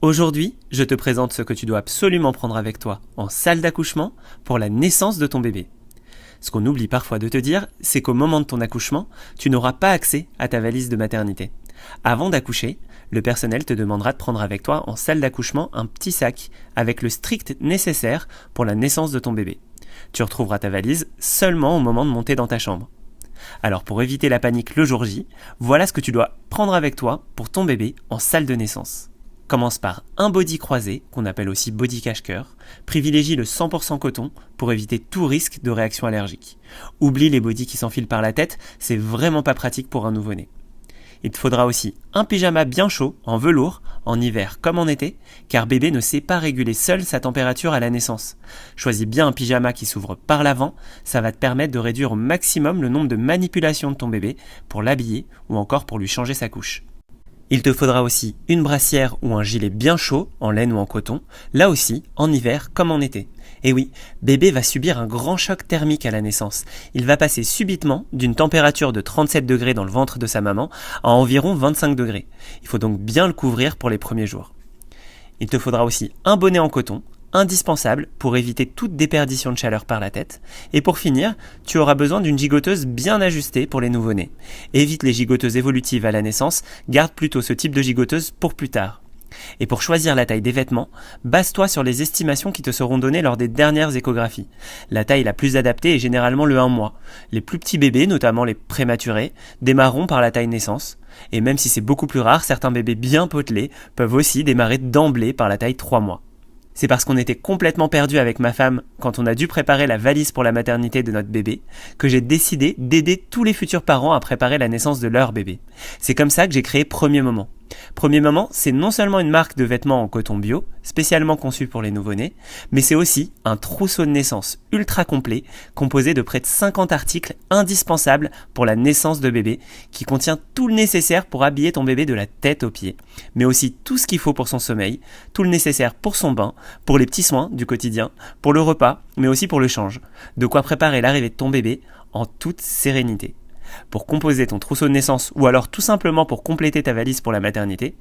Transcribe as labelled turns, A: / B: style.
A: Aujourd'hui, je te présente ce que tu dois absolument prendre avec toi en salle d'accouchement pour la naissance de ton bébé. Ce qu'on oublie parfois de te dire, c'est qu'au moment de ton accouchement, tu n'auras pas accès à ta valise de maternité. Avant d'accoucher, le personnel te demandera de prendre avec toi en salle d'accouchement un petit sac avec le strict nécessaire pour la naissance de ton bébé. Tu retrouveras ta valise seulement au moment de monter dans ta chambre. Alors pour éviter la panique le jour J, voilà ce que tu dois prendre avec toi pour ton bébé en salle de naissance. Commence par un body croisé, qu'on appelle aussi body cache-cœur. Privilégie le 100% coton pour éviter tout risque de réaction allergique. Oublie les bodys qui s'enfilent par la tête, c'est vraiment pas pratique pour un nouveau-né. Il te faudra aussi un pyjama bien chaud, en velours, en hiver comme en été, car bébé ne sait pas réguler seul sa température à la naissance. Choisis bien un pyjama qui s'ouvre par l'avant, ça va te permettre de réduire au maximum le nombre de manipulations de ton bébé pour l'habiller ou encore pour lui changer sa couche. Il te faudra aussi une brassière ou un gilet bien chaud, en laine ou en coton, là aussi en hiver comme en été. Et oui, bébé va subir un grand choc thermique à la naissance. Il va passer subitement d'une température de 37 degrés dans le ventre de sa maman à environ 25 degrés. Il faut donc bien le couvrir pour les premiers jours. Il te faudra aussi un bonnet en coton, indispensable pour éviter toute déperdition de chaleur par la tête. Et pour finir, tu auras besoin d'une gigoteuse bien ajustée pour les nouveau-nés. Évite les gigoteuses évolutives à la naissance, garde plutôt ce type de gigoteuse pour plus tard. Et pour choisir la taille des vêtements, base-toi sur les estimations qui te seront données lors des dernières échographies. La taille la plus adaptée est généralement le 1 mois. Les plus petits bébés, notamment les prématurés, démarreront par la taille naissance. Et même si c'est beaucoup plus rare, certains bébés bien potelés peuvent aussi démarrer d'emblée par la taille 3 mois. C'est parce qu'on était complètement perdu avec ma femme quand on a dû préparer la valise pour la maternité de notre bébé que j'ai décidé d'aider tous les futurs parents à préparer la naissance de leur bébé. C'est comme ça que j'ai créé Premier Moment. Premier Moment, c'est non seulement une marque de vêtements en coton bio, spécialement conçue pour les nouveau-nés, mais c'est aussi un trousseau de naissance ultra complet, composé de près de 50 articles indispensables pour la naissance de bébé, qui contient tout le nécessaire pour habiller ton bébé de la tête aux pieds, mais aussi tout ce qu'il faut pour son sommeil, tout le nécessaire pour son bain, pour les petits soins du quotidien, pour le repas, mais aussi pour le change. De quoi préparer l'arrivée de ton bébé en toute sérénité. Pour composer ton trousseau de naissance ou alors tout simplement pour compléter ta valise pour la maternité,